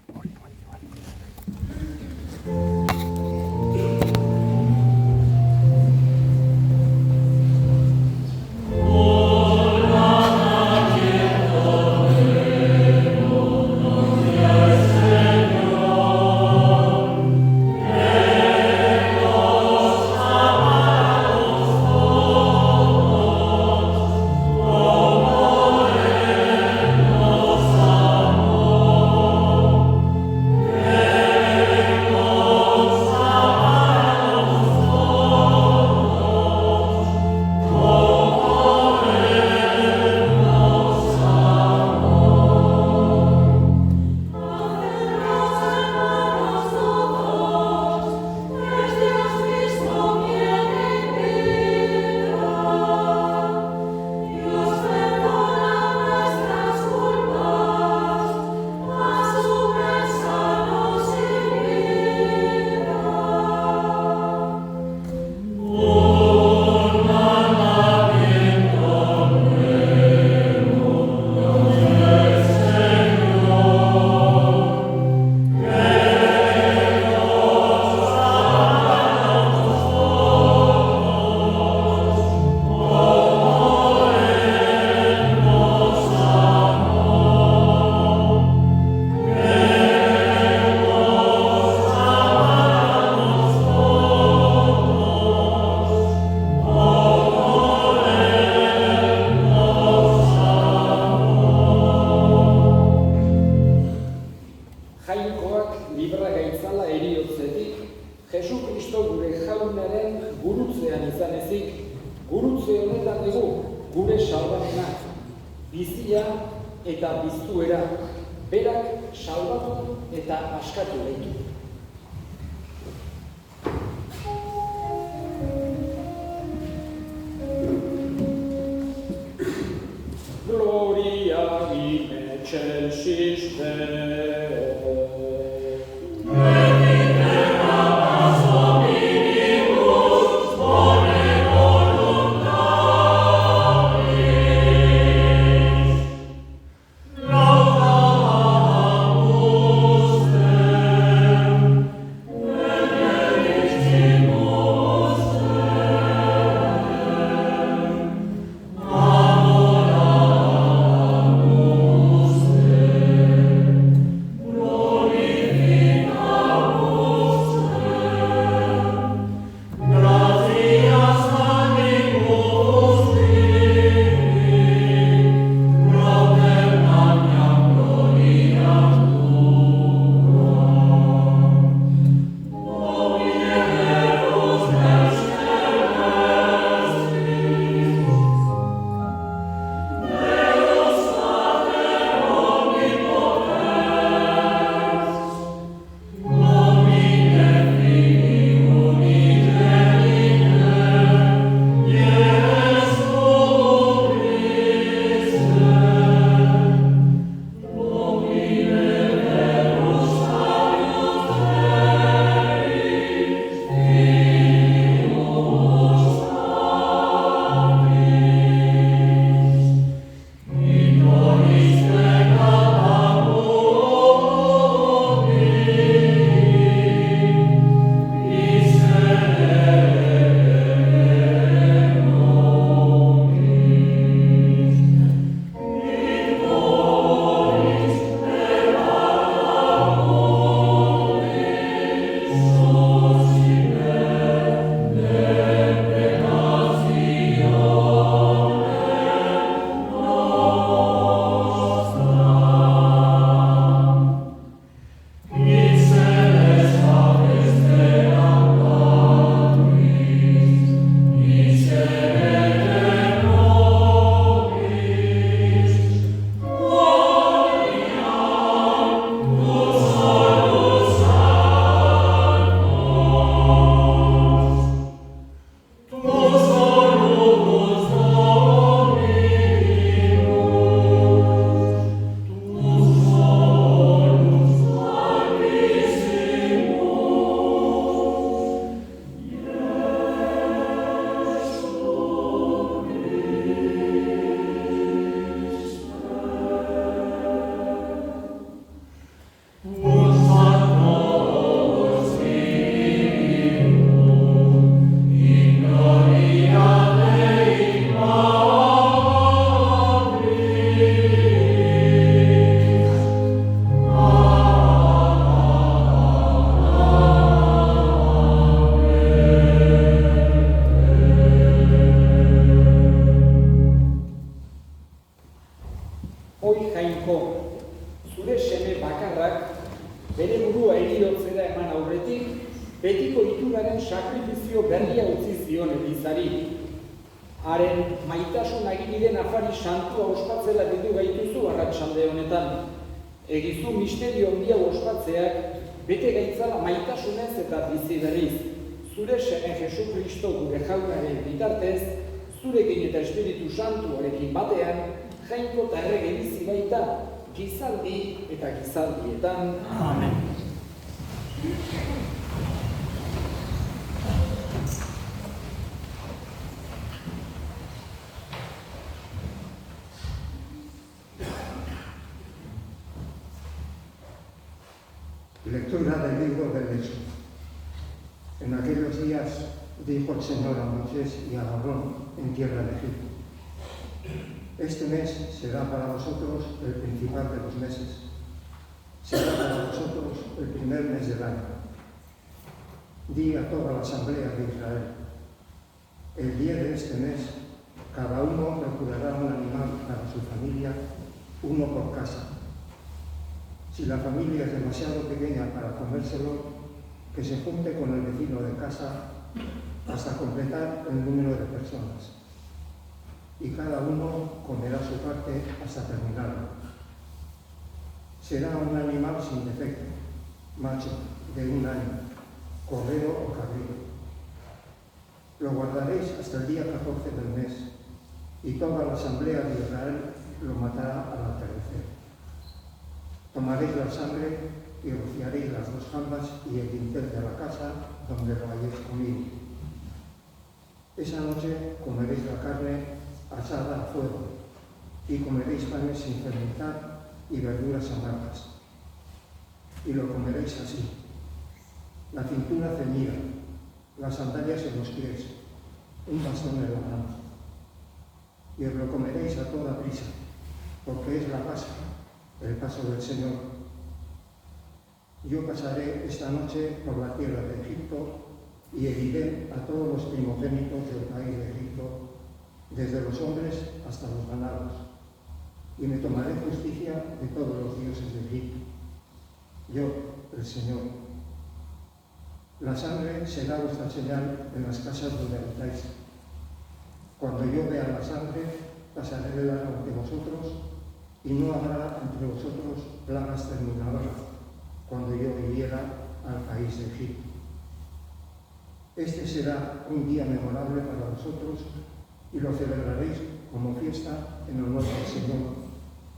Lord. zure seme bakarrak bere burua heriotzera eman aurretik, betiko ituraren sakrifizio berria utzi zion Elizari. Haren maitasun agiriren afari santua ospatzela bildu gaituzu arratsalde honetan. Egizu misterio handia ospatzeak bete gaitzala maitasunez eta bizi berriz. Zure seme Jesu Kristo gure jaunaren bitartez, zurekin eta Espiritu Santuarekin batean, jainko eta errege bizi baita, gizaldi eta gizaldietan. Amen. Lectura del libro del Éxodo. En aquellos días dijo el Señor a Moisés y a Aarón en tierra de Egipto: este mes será para vosotros el principal de los meses. Será para vosotros el primer mes del año. Di a toda la asamblea de Israel: el día de este mes, cada uno procurará un animal para su familia, uno por casa. Si la familia es demasiado pequeña para comérselo, que se junte con el vecino de casa hasta completar el número de personas. Y cada uno comerá su parte hasta terminarlo. Será un animal sin defecto, macho, de 1 año, cordero o cabrito. Lo guardaréis hasta el día 14 del mes, y toda la asamblea de Israel lo matará al atardecer. Tomaréis la sangre y rociaréis las 2 jambas y el dintel de la casa donde lo hayáis comido. Esa noche comeréis la carne asada a fuego, y comeréis panes sin fermentar y verduras amargas. Y lo comeréis así: la cintura ceñida, las sandalias en los pies, un bastón en la mano. Y os lo comeréis a toda prisa, porque es la Pascua, el paso del Señor. Yo pasaré esta noche por la tierra de Egipto y heriré a todos los primogénitos del país de Egipto, desde los hombres hasta los ganados, y me tomaré justicia de todos los dioses de Egipto. Yo, el Señor. La sangre será vuestra señal en las casas donde habitáis. Cuando yo vea la sangre, pasaré delante de vosotros, y no habrá entre vosotros plagas terminadoras, cuando yo viniera al país de Egipto. Este será un día memorable para vosotros, y lo celebraréis como fiesta en honor del Señor,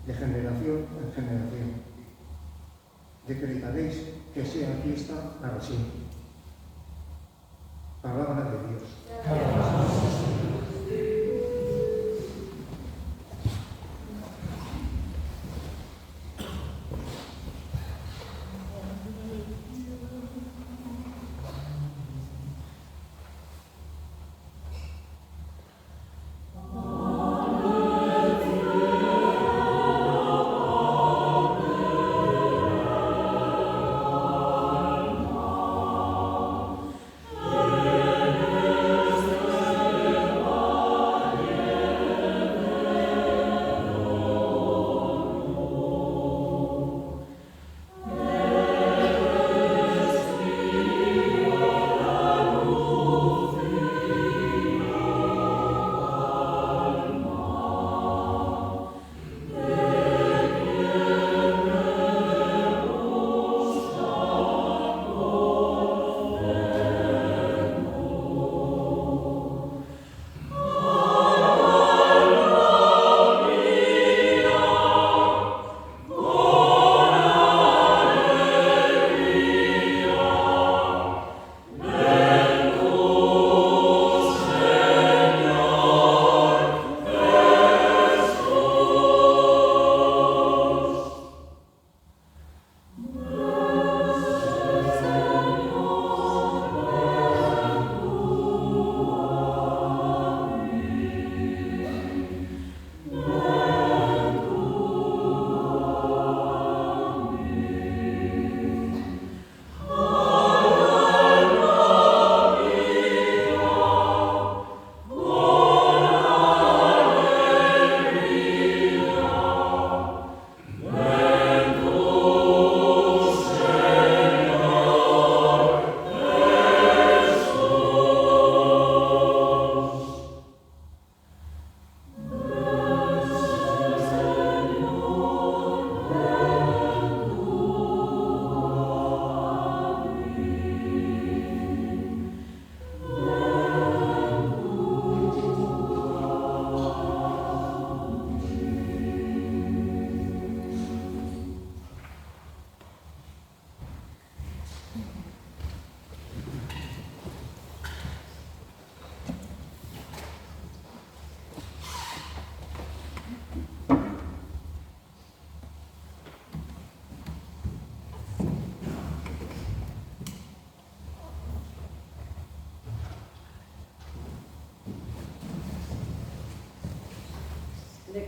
de generación en generación. Decretaréis que sea fiesta para siempre. Palabra de Dios. Amen.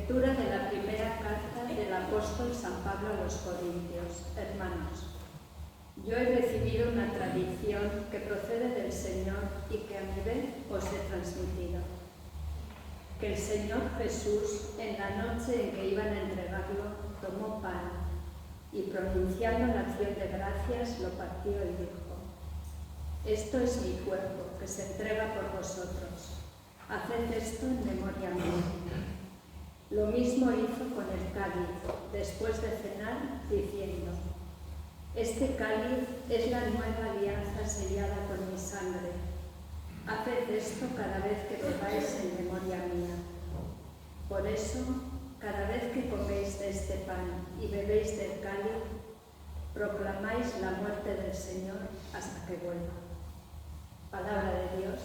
Lectura de la primera carta del apóstol San Pablo a los Corintios. Hermanos, yo he recibido una tradición que procede del Señor y que a mi vez os he transmitido. Que el Señor Jesús, en la noche en que iban a entregarlo, tomó pan y, pronunciando la acción de gracias, lo partió y dijo: esto es mi cuerpo, que se entrega por vosotros. Haced esto en memoria mía. Lo mismo hizo con el cáliz, después de cenar, diciendo: este cáliz es la nueva alianza sellada con mi sangre. Haced esto cada vez que bebáis en memoria mía. Por eso, cada vez que coméis de este pan y bebéis del cáliz, proclamáis la muerte del Señor hasta que vuelva. Palabra de Dios.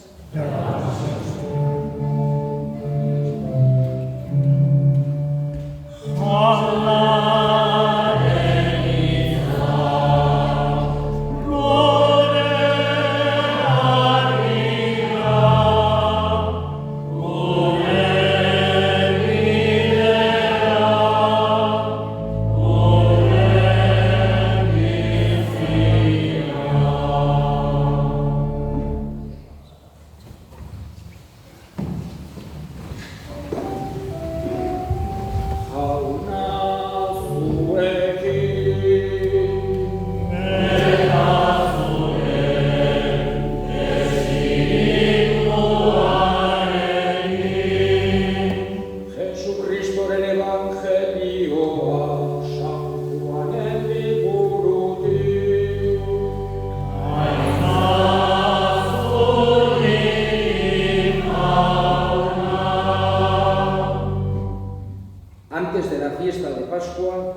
Antes de la fiesta de Pascua,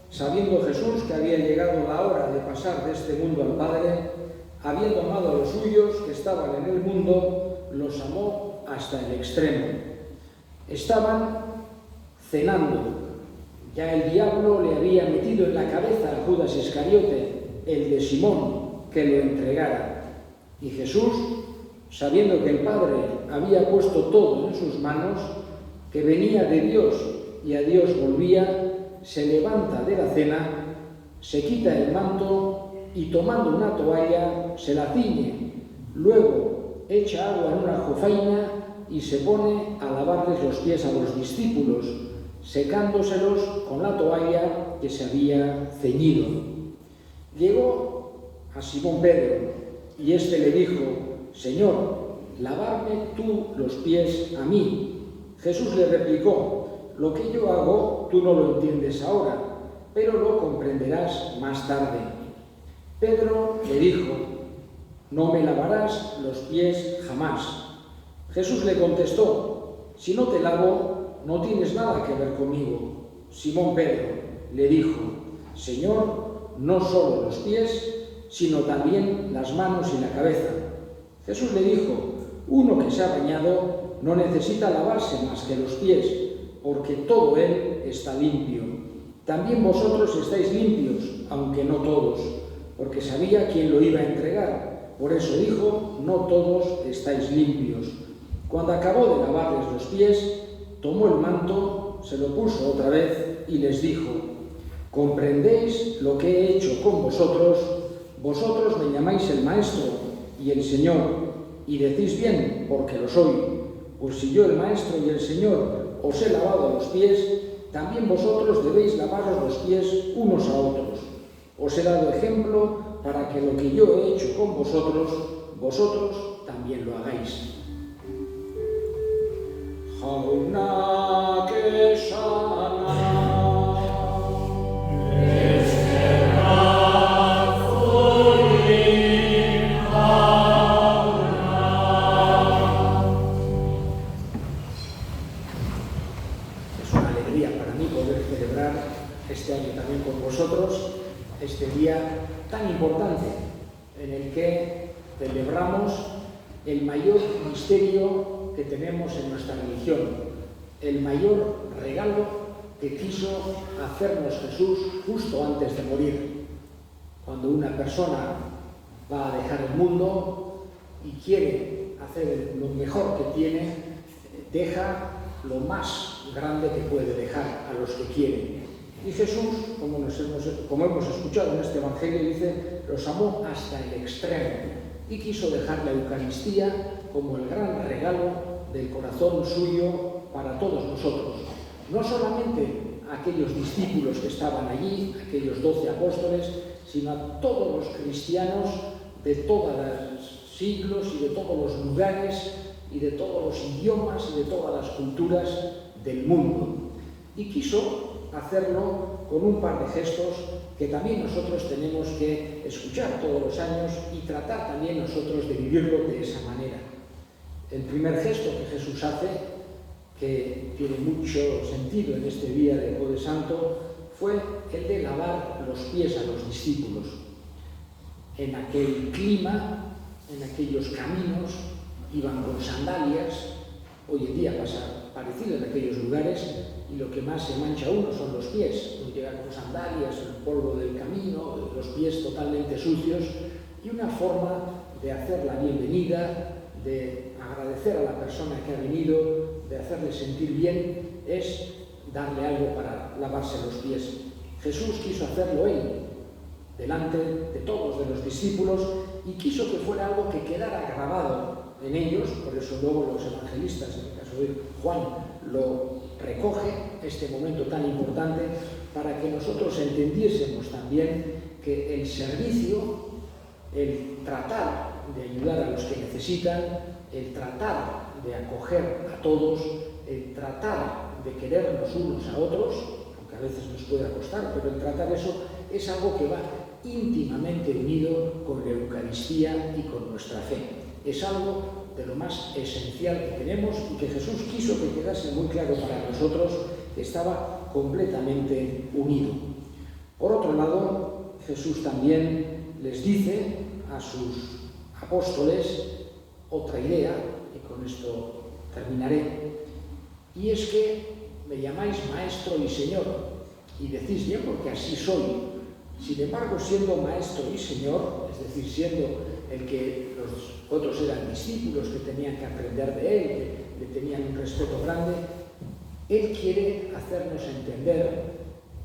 sabiendo Jesús que había llegado la hora de pasar de este mundo al Padre, habiendo amado a los suyos que estaban en el mundo, los amó hasta el extremo. Estaban cenando. Ya el diablo le había metido en la cabeza a Judas Iscariote, el de Simón, que lo entregara. Y Jesús, sabiendo que el Padre había puesto todo en sus manos, que venía de Dios y a Dios volvía, se levanta de la cena, se quita el manto y, tomando una toalla, se la ciñe. Luego echa agua en una jofaina y se pone a lavarles los pies a los discípulos, secándoselos con la toalla que se había ceñido. Llegó a Simón Pedro y éste le dijo: Señor, lavarme tú los pies a mí. Jesús le replicó: lo que yo hago tú no lo entiendes ahora, pero lo comprenderás más tarde. Pedro le dijo: no me lavarás los pies jamás. Jesús le contestó: si no te lavo, no tienes nada que ver conmigo. Simón Pedro le dijo: Señor, no solo los pies, sino también las manos y la cabeza. Jesús le dijo: uno que se ha bañado no necesita lavarse más que los pies, porque todo él está limpio. También vosotros estáis limpios, aunque no todos, porque sabía quién lo iba a entregar. Por eso dijo: no todos estáis limpios. Cuando acabó de lavarles los pies, tomó el manto, se lo puso otra vez y les dijo: ¿comprendéis lo que he hecho con vosotros? Vosotros me llamáis el Maestro y el Señor, y decís bien, porque lo soy. Pues si yo, el Maestro y el Señor, os he lavado los pies, también vosotros debéis lavaros los pies unos a otros. Os he dado ejemplo para que lo que yo he hecho con vosotros, vosotros también lo hagáis. Este año también con vosotros, este día tan importante en el que celebramos el mayor misterio que tenemos en nuestra religión, el mayor regalo que quiso hacernos Jesús justo antes de morir. Cuando una persona va a dejar el mundo y quiere hacer lo mejor que tiene, deja lo más grande que puede dejar a los que quiere. Y Jesús, como hemos escuchado en este Evangelio, dice, los amó hasta el extremo y quiso dejar la Eucaristía como el gran regalo del corazón suyo para todos nosotros. No solamente a aquellos discípulos que estaban allí, aquellos 12 apóstoles, sino a todos los cristianos de todos los siglos y de todos los lugares y de todos los idiomas y de todas las culturas del mundo. Y quiso hacerlo con un par de gestos que también nosotros tenemos que escuchar todos los años y tratar también nosotros de vivirlo de esa manera. El primer gesto que Jesús hace, que tiene mucho sentido en este día de Jueves Santo, fue el de lavar los pies a los discípulos. En aquel clima, en aquellos caminos, iban con sandalias. Hoy en día pasa parecido en aquellos lugares, y lo que más se mancha uno son los pies. Uno llega con sandalias, el polvo del camino, los pies totalmente sucios, y una forma de hacer la bienvenida, de agradecer a la persona que ha venido, de hacerle sentir bien, es darle algo para lavarse los pies. Jesús quiso hacerlo él, delante de todos de los discípulos, y quiso que fuera algo que quedara grabado en ellos. Por eso luego los evangelistas, en el caso de Juan, lo recoge, este momento tan importante, para que nosotros entendiésemos también que el servicio, el tratar de ayudar a los que necesitan, el tratar de acoger a todos, el tratar de querernos unos a otros, aunque a veces nos pueda costar, pero el tratar eso es algo que va íntimamente unido con la Eucaristía y con nuestra fe. Es algo de lo más esencial que tenemos y que Jesús quiso que quedase muy claro para nosotros, que estaba completamente unido. Por otro lado, Jesús también les dice a sus apóstoles otra idea, y con esto terminaré, y es que me llamáis Maestro y Señor, y decís bien porque así soy. Sin embargo, siendo Maestro y Señor, es decir, siendo el que los otros eran discípulos que tenían que aprender de él, que le tenían un respeto grande, él quiere hacernos entender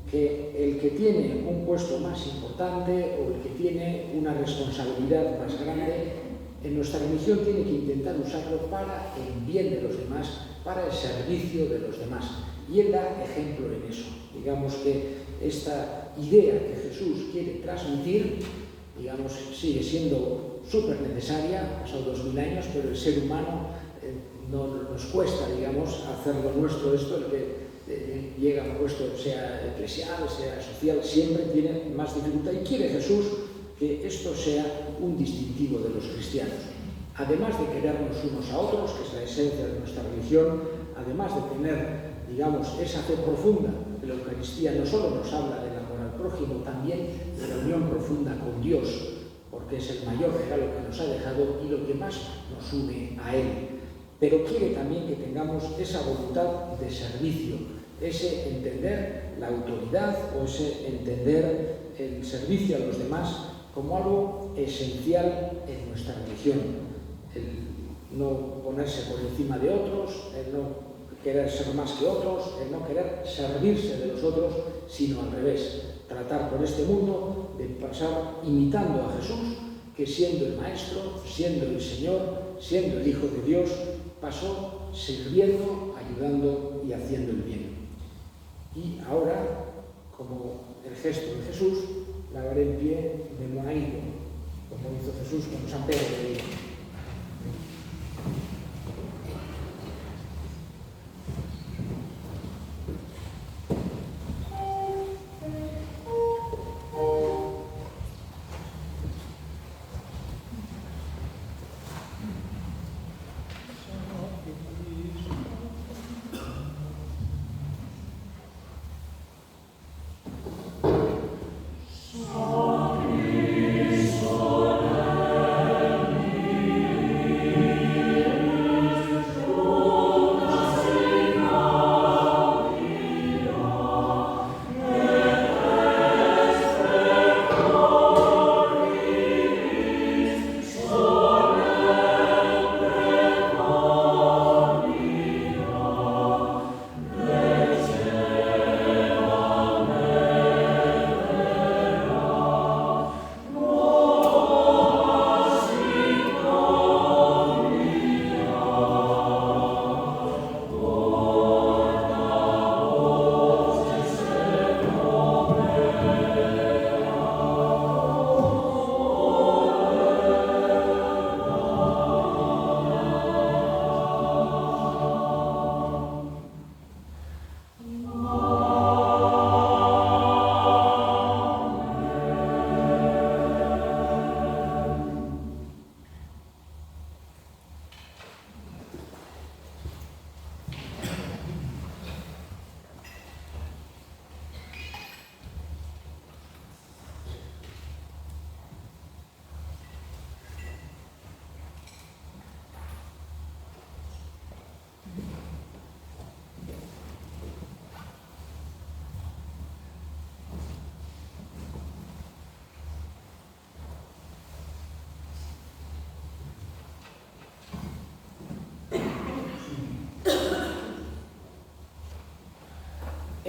que el que tiene un puesto más importante o el que tiene una responsabilidad más grande en nuestra religión tiene que intentar usarlo para el bien de los demás, para el servicio de los demás. Y él da ejemplo en eso. Digamos que esta idea que Jesús quiere transmitir, digamos, sigue siendo súper necesaria, han pasado 2000 años, pero el ser humano no nos cuesta, digamos, hacerlo nuestro esto, el que llega a un puesto, sea eclesial, sea social, siempre tiene más dificultad, y quiere Jesús que esto sea un distintivo de los cristianos. Además de querernos unos a otros, que es la esencia de nuestra religión, además de tener, digamos, esa fe profunda de la Eucaristía, no solo nos habla del amor al prójimo, también de la unión profunda con Dios, porque es el mayor regalo que nos ha dejado y lo que más nos une a Él. Pero quiere también que tengamos esa voluntad de servicio, ese entender la autoridad o ese entender el servicio a los demás como algo esencial en nuestra religión. El no ponerse por encima de otros, el no querer ser más que otros, el no querer servirse de los otros, sino al revés, tratar por este mundo de pasar imitando a Jesús, que siendo el Maestro, siendo el Señor, siendo el Hijo de Dios, pasó sirviendo, ayudando y haciendo el bien. Y ahora, como el gesto de Jesús, la haré en pie de monaído, como hizo Jesús con San Pedro de Río. Amen.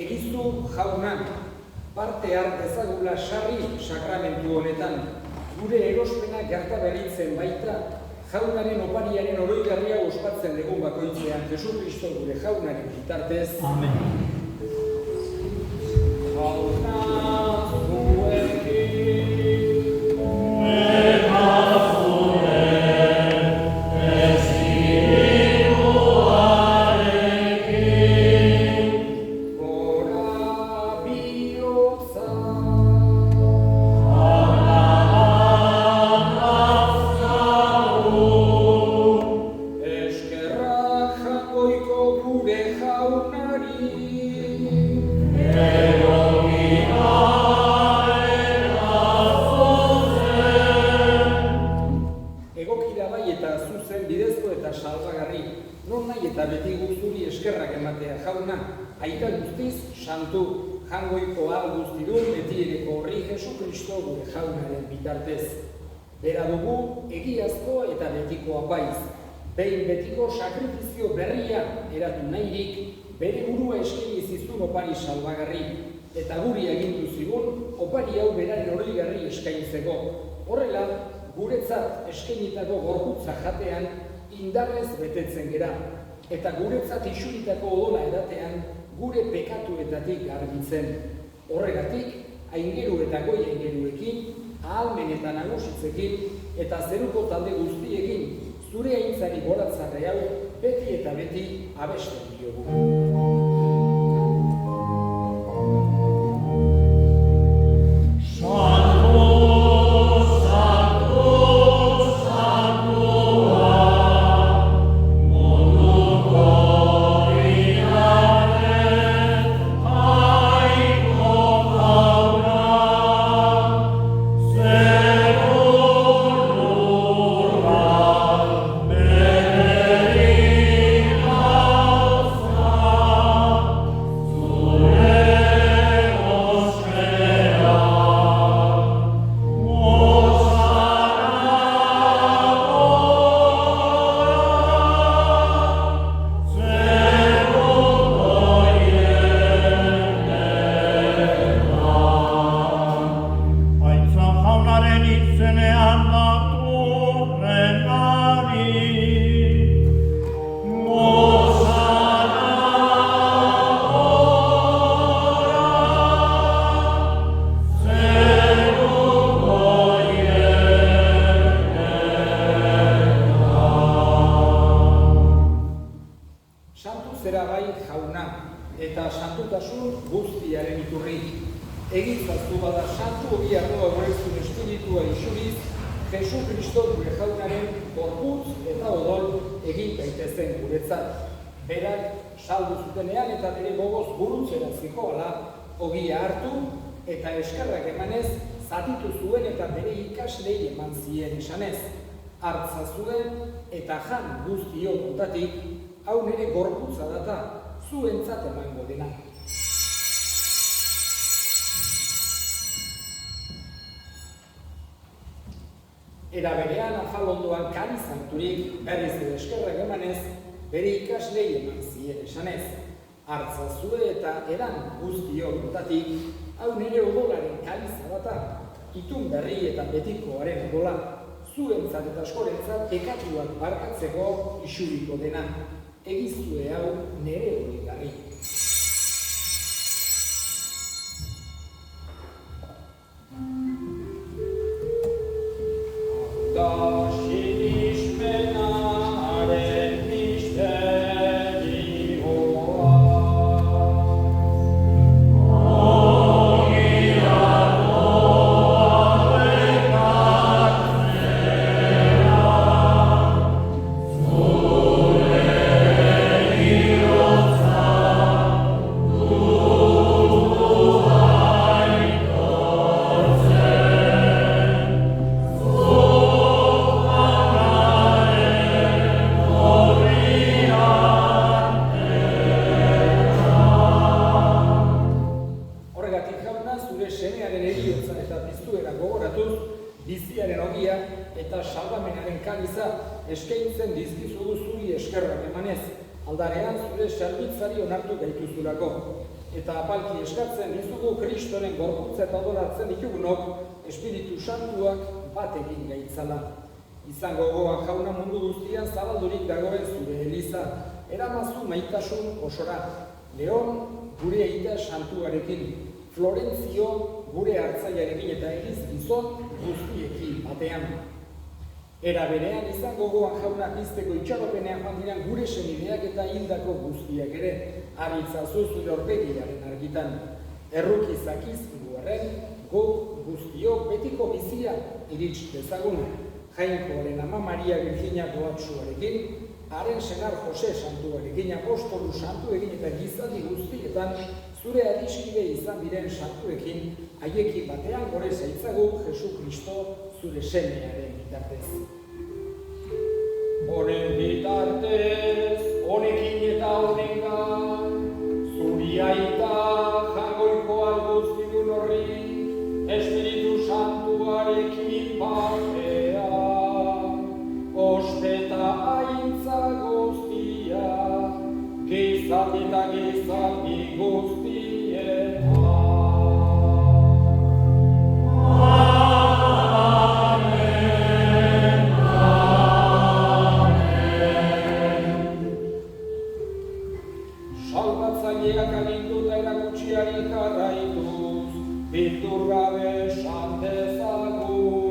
egizu jauna, parte har dezagula sarri sakramentu honetan, gure erospena gertaberritzen baita, jaunaren opariaren oroigarria ospatzen dugun bakoitzean, Jesu Kristo gure jaunaren bitartez. Amen. Bera dugu egiazko eta betiko apaiz, behin betiko sakrifizio berria eratu nahirik, bere burua eskeni zizun opari salbagarri, eta guri agindu zigun opari hau beraren oroigarri eskaintzeko. Horrela, guretzat eskenitako gorputza jatean indarrez betetzen gera, eta guretzat isuritako odola edatean gure pekatuetatik garbitzen. Horregatik, aingeru eta goi aingeruekin, ahalmen eta nagusitzekin eta zeruko talde guztiekin zure aintzari boratzarre hau beti eta beti abesten diogu. Hartza zuen eta jan guztio dutatik, hau nire gorputza data, zuentzat emango dena. Era berean afalondoan kari zanturik berriz edo eskerrak emanez, bere ikaslei eman zien esanez. Hartza zue eta edan guztio dutatik, hau nire odolaren kaliza data, itun berri eta betikoaren odola. Zuentzat eta askorentzat pekatuak barkatzeko isuriko dena. Egizue hau nere oroigarri. eskaintzen dizkizugu zuri eskerrak emanez, aldarean zure zerbitzari onartu gaituzulako. eta apalki eskatzen dizugu Kristoren gorputza eta adoratzen ditugunok Espiritu Santuak bat egin gaitzala. Izango gogoan jauna mundu guztian zabaldurik dagoen zure eliza, eramazu maitasun osora. Leon gure aita santuarekin, Florentzio gure hartzaiarekin eta Eliz gizon guztiekin batean. Era berean izango gogoan jaunak izteko itxaropenean joan diren gure senideak eta hildako guztiak ere, aritzazu zure aurpegiaren argitan. Erruki zakizkigu arren, go guztiok betiko bizia irits dezagun. Jainkoaren ama Maria Virginia doatsuarekin, haren senar Jose santuarekin, apostolu santuekin eta gizadi guztietan zure adiskide izan diren santuekin, haiekin batean gore zaitzagu Jesu Kristo zure semearen bitartez. Honen bitartez, honekin eta honengan, zuri aita jagoikoa guztigun horri, Espiritu Santuarekin batea, osteta aintza guztia, gizaldi eta gizaldi guztietan. Salbatzaileak aginduta erakutsiari jarraituz, bildur gabe esan dezagun.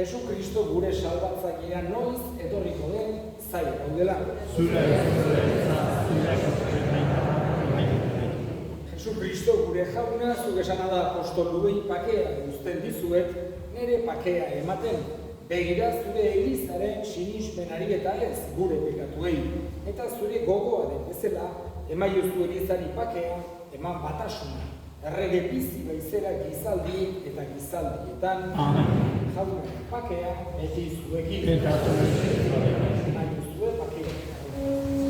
Jesu Kristo gure salbatzailea noiz etorriko den zai gaudela. Jesu Kristo gure jauna, zuk esana da apostoluei pakea uzten dizuet, nire pakea ematen. Begira zure Elizaren sinismenari eta ez gure pekatuei. Eta zure gogoa den bezala, emaiozu Elizari pakea, eman batasuna. Errege bizi baizera gizaldi eta gizaldietan. Jauna pakea beti zuekin. Nahi zue pakea. Yeah.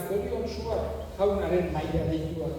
zorion suak jaunaren maila deituak.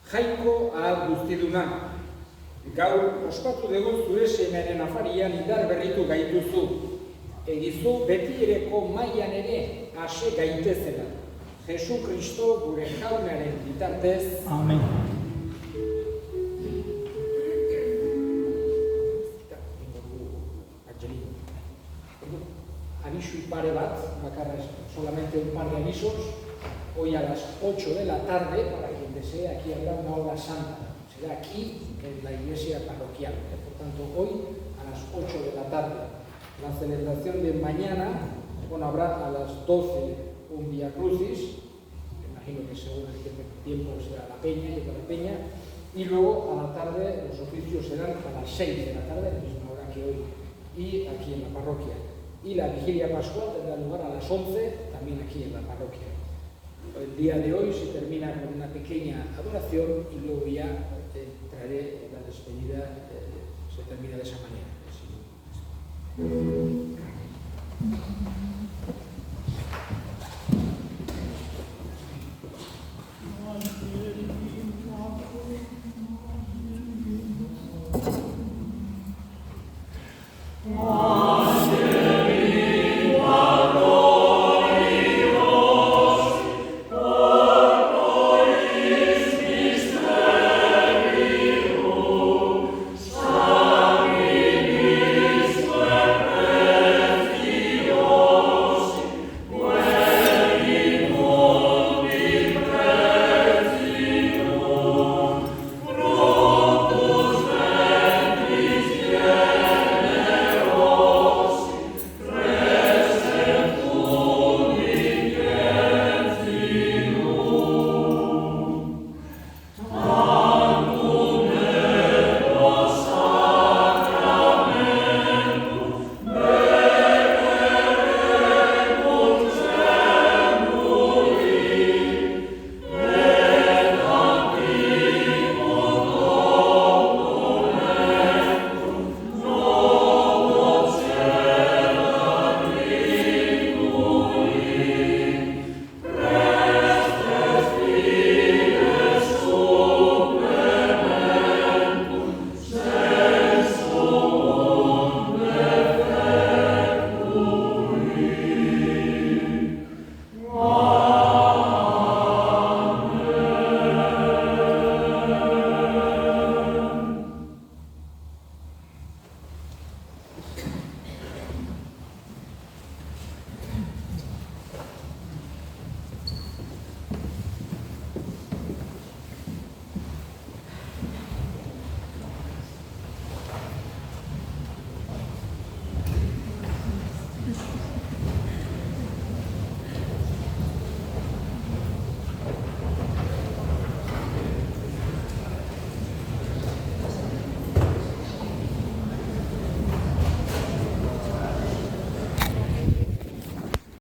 Jaiko ahal guztiduna, gaur ospatu dugu zure semearen afarian indar berritu gaituzu. Egizu beti ereko mailan ere ase gaitezela. Jesu Kristo gure jaunaren bitartez. Amen. Aviso pare bat, bakarra solamente un par de avisos. Hoy a las 8 de la tarde, para quien desee, aquí habrá una hora santa. Será aquí, en la iglesia parroquial. Por tanto, hoy a las 8 de la tarde. La celebración de mañana, bueno, habrá a las 12 un Vía Crucis. Imagino que según el tiempo será la peña, y la peña. Y luego a la tarde los oficios serán a las 6 de la tarde, a la misma hora que hoy, y aquí en la parroquia. Y la vigilia pascual tendrá lugar a las 11, también aquí en la parroquia. El día de hoy se termina con una pequeña adoración y luego ya traeré la despedida, se termina de esa manera. Sí.